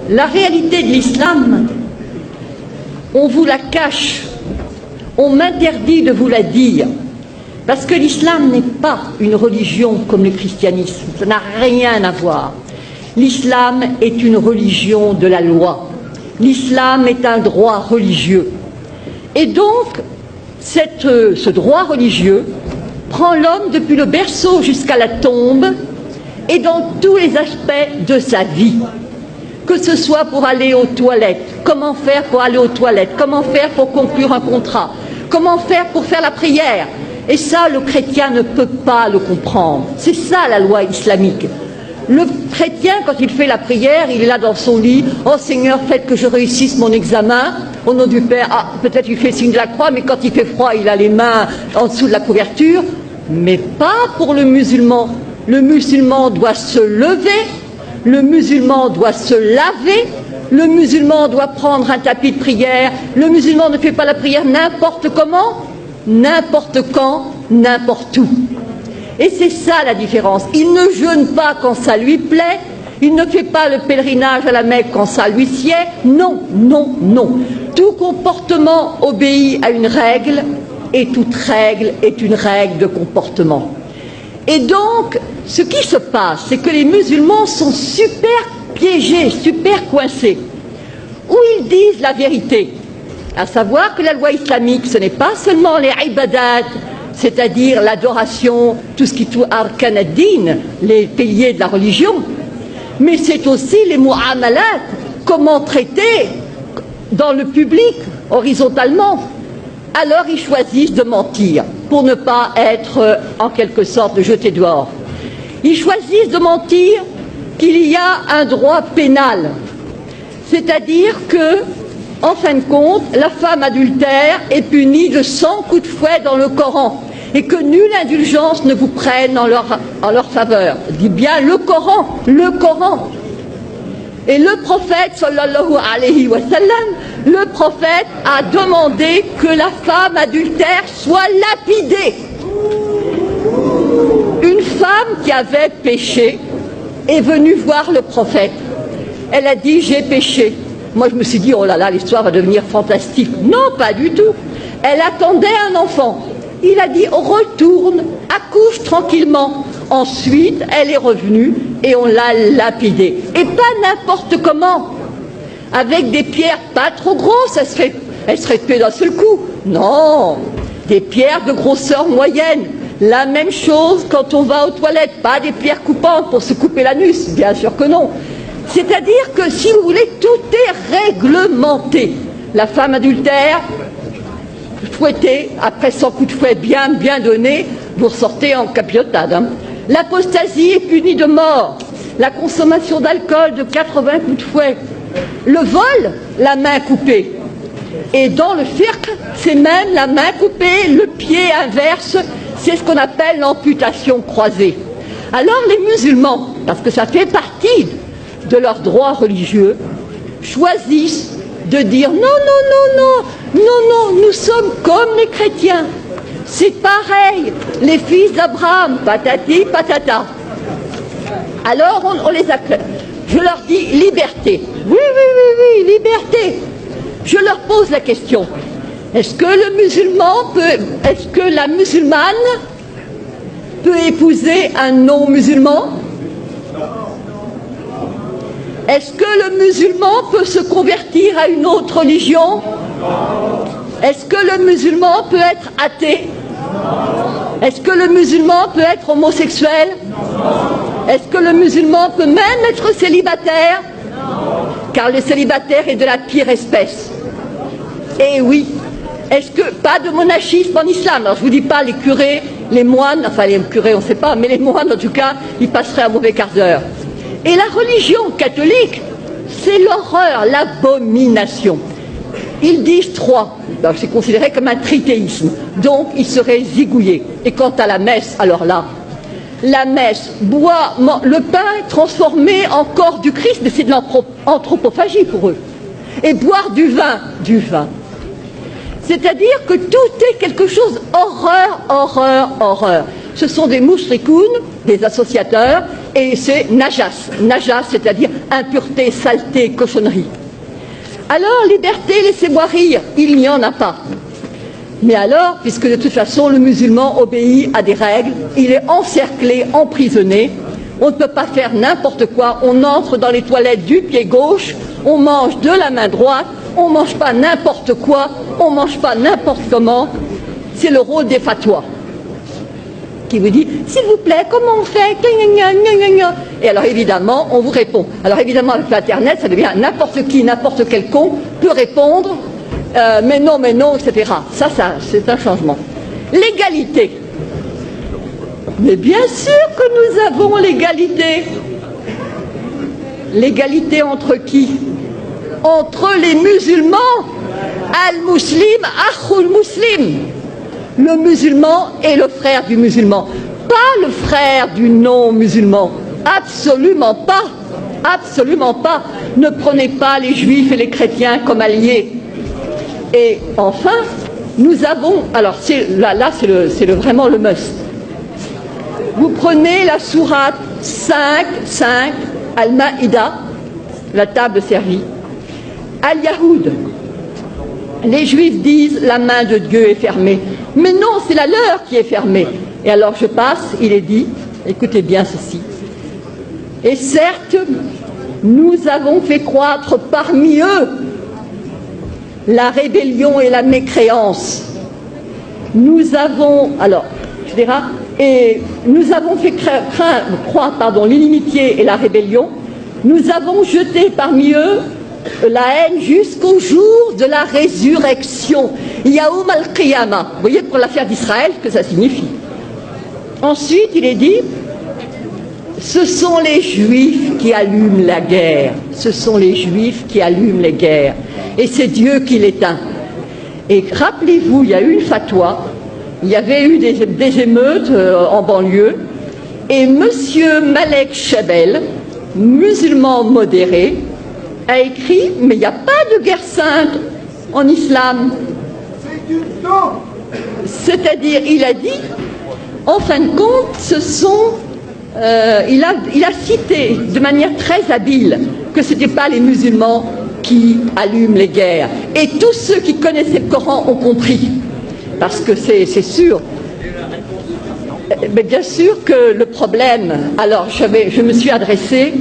La réalité de l'islam, on vous la cache, on m'interdit de vous la dire, parce que l'islam n'est pas une religion comme le christianisme, ça n'a rien à voir. L'islam est une religion de la loi, l'islam est un droit religieux. Et donc, ce droit religieux prend l'homme depuis le berceau jusqu'à la tombe et dans tous les aspects de sa vie. Que ce soit pour aller aux toilettes, comment faire pour aller aux toilettes, comment faire pour conclure un contrat, comment faire pour faire la prière. Et ça, le chrétien ne peut pas le comprendre. C'est ça la loi islamique. Le chrétien, quand il fait la prière, il est là dans son lit. « Oh Seigneur, faites que je réussisse mon examen. Au nom du Père. » Ah, peut-être il fait le signe de la croix, mais quand il fait froid, il a les mains en dessous de la couverture. Mais pas pour le musulman. Le musulman doit se lever, le musulman doit se laver, le musulman doit prendre un tapis de prière. Le musulman ne fait pas la prière n'importe comment, n'importe quand, n'importe où. Et c'est ça la différence. Il ne jeûne pas quand ça lui plaît, il ne fait pas le pèlerinage à la Mecque quand ça lui sied. Non, non, non. Tout comportement obéit à une règle, et toute règle est une règle de comportement. Et donc, ce qui se passe, c'est que les musulmans sont super piégés, super coincés. Ou ils disent la vérité, à savoir que la loi islamique, ce n'est pas seulement les ibadat, c'est-à-dire l'adoration, tout ce qui touche arkan ad-din, les piliers de la religion, mais c'est aussi les mu'amalat, comment traiter dans le public, horizontalement. Alors ils choisissent de mentir pour ne pas être en quelque sorte jetés dehors. Ils choisissent de mentir qu'il y a un droit pénal, c'est-à-dire que, en fin de compte, la femme adultère est punie de 100 coups de fouet dans le Coran et que nulle indulgence ne vous prenne en leur faveur. Dit bien le Coran, le Coran. Et le prophète, sallallahu alayhi wa sallam, le prophète a demandé que la femme adultère soit lapidée. Une femme qui avait péché est venue voir le prophète. Elle a dit « j'ai péché ». Moi je me suis dit « oh là là, l'histoire va devenir fantastique ». Non, pas du tout. Elle attendait un enfant. Il a dit « retourne, accouche tranquillement ». Ensuite, elle est revenue et on l'a lapidée. Et pas n'importe comment. Avec des pierres pas trop grosses, elle serait tuée d'un seul coup. Non, des pierres de grosseur moyenne. La même chose quand on va aux toilettes, pas des pierres coupantes pour se couper l'anus, bien sûr que non. C'est-à-dire que, si vous voulez, tout est réglementé. La femme adultère, fouettée, après 100 coups de fouet bien donnés, vous ressortez en capilotade. Hein. L'apostasie est punie de mort. La consommation d'alcool de 80 coups de fouet. Le vol, la main coupée. Et dans le fiqh, c'est même la main coupée, le pied inverse, c'est ce qu'on appelle l'amputation croisée. Alors les musulmans, parce que ça fait partie de leurs droits religieux, choisissent de dire non, non, non, non, non, non, nous sommes comme les chrétiens. C'est pareil, les fils d'Abraham, patati, patata. Alors on les acclame. Je leur dis liberté. Oui, oui, oui, oui, liberté. Je leur pose la question. Est-ce que le musulman peut, est-ce que la musulmane peut épouser un non-musulman? Est-ce que le musulman peut se convertir à une autre religion? Est-ce que le musulman peut être athée? Est-ce que le musulman peut être homosexuel? Est-ce que le musulman peut même être célibataire? Car le célibataire est de la pire espèce. Et oui. Est-ce que, pas de monachisme en islam? Alors je ne vous dis pas les curés, les moines, enfin les curés on ne sait pas, mais les moines en tout cas, ils passeraient un mauvais quart d'heure. Et la religion catholique, c'est l'horreur, l'abomination. Ils disent trois, c'est considéré comme un trithéisme, donc ils seraient zigouillés. Et quant à la messe, alors là, la messe, boit, le pain transformé en corps du Christ, mais c'est de l'anthropophagie pour eux. Et boire du vin. C'est-à-dire que tout est quelque chose, horreur, horreur, horreur. ce sont des moushrikoun, des associateurs, et c'est najas. Najas, c'est-à-dire impureté, saleté, cochonnerie. Alors, liberté, laissez-moi rire, il n'y en a pas. Mais alors, puisque de toute façon le musulman obéit à des règles, il est encerclé, emprisonné, on ne peut pas faire n'importe quoi, on entre dans les toilettes du pied gauche, on mange de la main droite, on ne mange pas n'importe quoi, on ne mange pas n'importe comment. C'est le rôle des fatwas qui vous dit, s'il vous plaît, comment on fait? Et alors évidemment, on vous répond. Alors évidemment, avec l'Internet, ça devient n'importe qui, n'importe quel con peut répondre, mais non, etc. Ça, c'est un changement. L'égalité. Mais bien sûr que nous avons l'égalité. L'égalité entre qui? Entre les musulmans. Al-Muslim, Akhul Muslim. Le musulman est le frère du musulman. Pas le frère du non-musulman. Absolument pas. Absolument pas. Ne prenez pas les juifs et les chrétiens comme alliés. Et enfin, nous avons... Alors là c'est vraiment le must. Vous prenez la sourate 5, Al-Maïda, la table servie. Al-Yahoud. Les Juifs disent la main de Dieu est fermée. Mais non, c'est la leur qui est fermée. Et alors je passe, il est dit, écoutez bien ceci. Et certes, nous avons fait croître parmi eux la rébellion et la mécréance. Nous avons, alors, je dirais, et nous avons fait croître l'inimitié et la rébellion. Nous avons jeté parmi eux la haine jusqu'au jour de la résurrection. Yaoum al-Qiyamah. Vous voyez pour l'affaire d'Israël ce que ça signifie. Ensuite, il est dit, ce sont les Juifs qui allument la guerre. Ce sont les Juifs qui allument les guerres. Et c'est Dieu qui l'éteint. Et rappelez-vous, il y a eu une fatwa, il y avait eu des émeutes en banlieue, et monsieur Malek Chebel, musulman modéré, a écrit, mais il n'y a pas de guerre sainte en islam. C'est-à-dire, il a dit, en fin de compte, ce sont... il a cité de manière très habile que ce n'était pas les musulmans qui allument les guerres. Et tous ceux qui connaissaient le Coran ont compris. Parce que c'est sûr. Mais bien sûr que le problème... Alors, je me suis adressée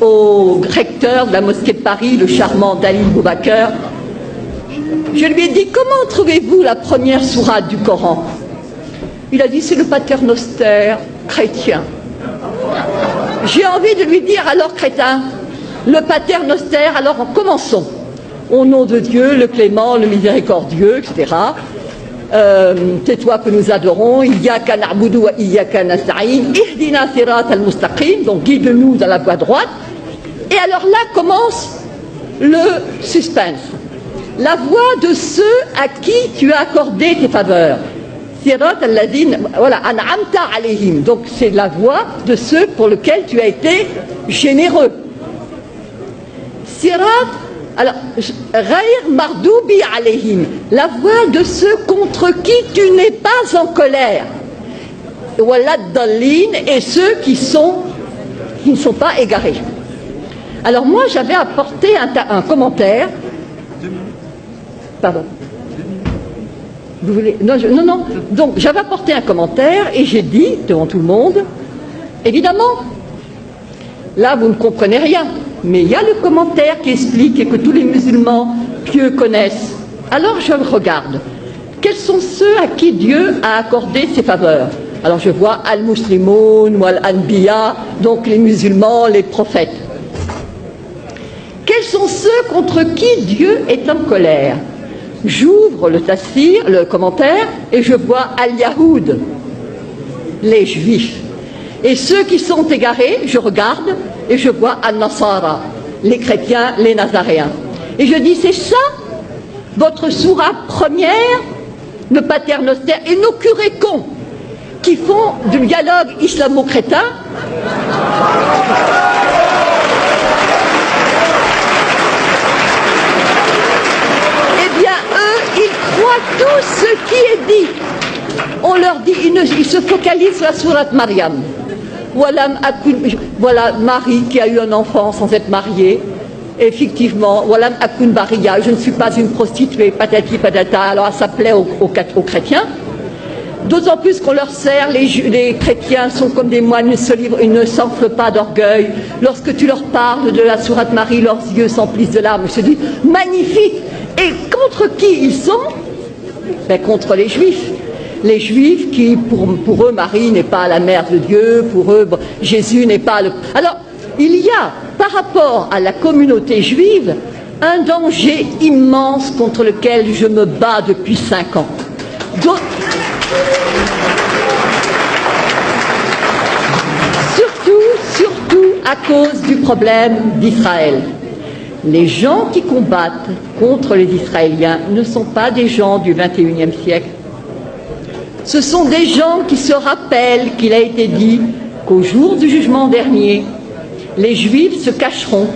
au recteur de la mosquée de Paris, le charmant Dali Boubaker. Je lui ai dit, comment trouvez-vous la première sourate du Coran? Il a dit, c'est le paternoster chrétien. J'ai envie de lui dire, alors crétin, le paternoster, alors commençons. Au nom de Dieu, le clément, le miséricordieux, etc. C'est toi que nous adorons. Iyyaka na'budu wa iyyaka nasta'in. Ihdina sirat al-mustaqim. Donc guide-nous dans la voie droite. Et alors là commence le suspense. La voie de ceux à qui tu as accordé tes faveurs. Sirat al-ladin, voilà, an'amta alayhim. Donc c'est la voie de ceux pour lesquels tu as été généreux. Sirat, alors, Ghayr mardoubi alayhim, la voie de ceux contre qui tu n'es pas en colère. Walad dallin, et ceux qui ne sont pas égarés. Alors moi j'avais apporté un commentaire. Pardon. Vous voulez... Non. Donc j'avais apporté un commentaire et j'ai dit devant tout le monde, évidemment, là vous ne comprenez rien, mais il y a le commentaire qui explique et que tous les musulmans pieux connaissent. Alors je regarde. Quels sont ceux à qui Dieu a accordé ses faveurs? Alors je vois al-Muslimoun ou al-Anbiya, donc les musulmans, les prophètes. Quels sont ceux contre qui Dieu est en colère? J'ouvre le tafsir, le commentaire, et je vois Al-Yahoud, les Juifs. Et ceux qui sont égarés, je regarde, et je vois Al-Nasara, les chrétiens, les Nazaréens. Et je dis, c'est ça, votre sourate première, le paternoster, et nos curés cons, qui font du dialogue islamo-crétin. Tout ce qui est dit, on leur il se focalise sur la sourate Mariam. Voilà Marie qui a eu un enfant sans être mariée. Effectivement, Walam Akun Bariya, je ne suis pas une prostituée, patati patata. Alors ça plaît aux chrétiens. D'autant plus qu'on leur sert, les chrétiens sont comme des moines, ils ne s'enflent pas d'orgueil. Lorsque tu leur parles de la sourate Marie, leurs yeux s'emplissent de larmes. Je te dis, magnifique. Et contre qui ils sont? Ben, contre les Juifs. Les Juifs qui, pour eux, Marie n'est pas la mère de Dieu, pour eux, Jésus n'est pas le... Alors, il y a, par rapport à la communauté juive, un danger immense contre lequel je me bats depuis 5 ans. Surtout à cause du problème d'Israël. Les gens qui combattent contre les Israéliens ne sont pas des gens du XXIe siècle. Ce sont des gens qui se rappellent qu'il a été dit qu'au jour du jugement dernier, les Juifs se cacheront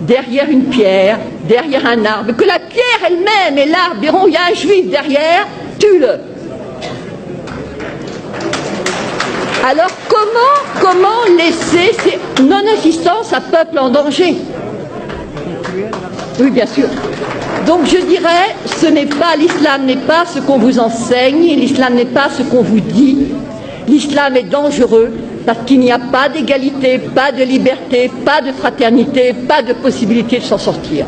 derrière une pierre, derrière un arbre, que la pierre elle-même et l'arbre diront, il y a un Juif derrière, tue-le. Alors comment laisser ces non-assistance à peuple en danger? Oui, bien sûr. Donc je dirais, l'islam n'est pas ce qu'on vous enseigne, l'islam n'est pas ce qu'on vous dit. L'islam est dangereux parce qu'il n'y a pas d'égalité, pas de liberté, pas de fraternité, pas de possibilité de s'en sortir.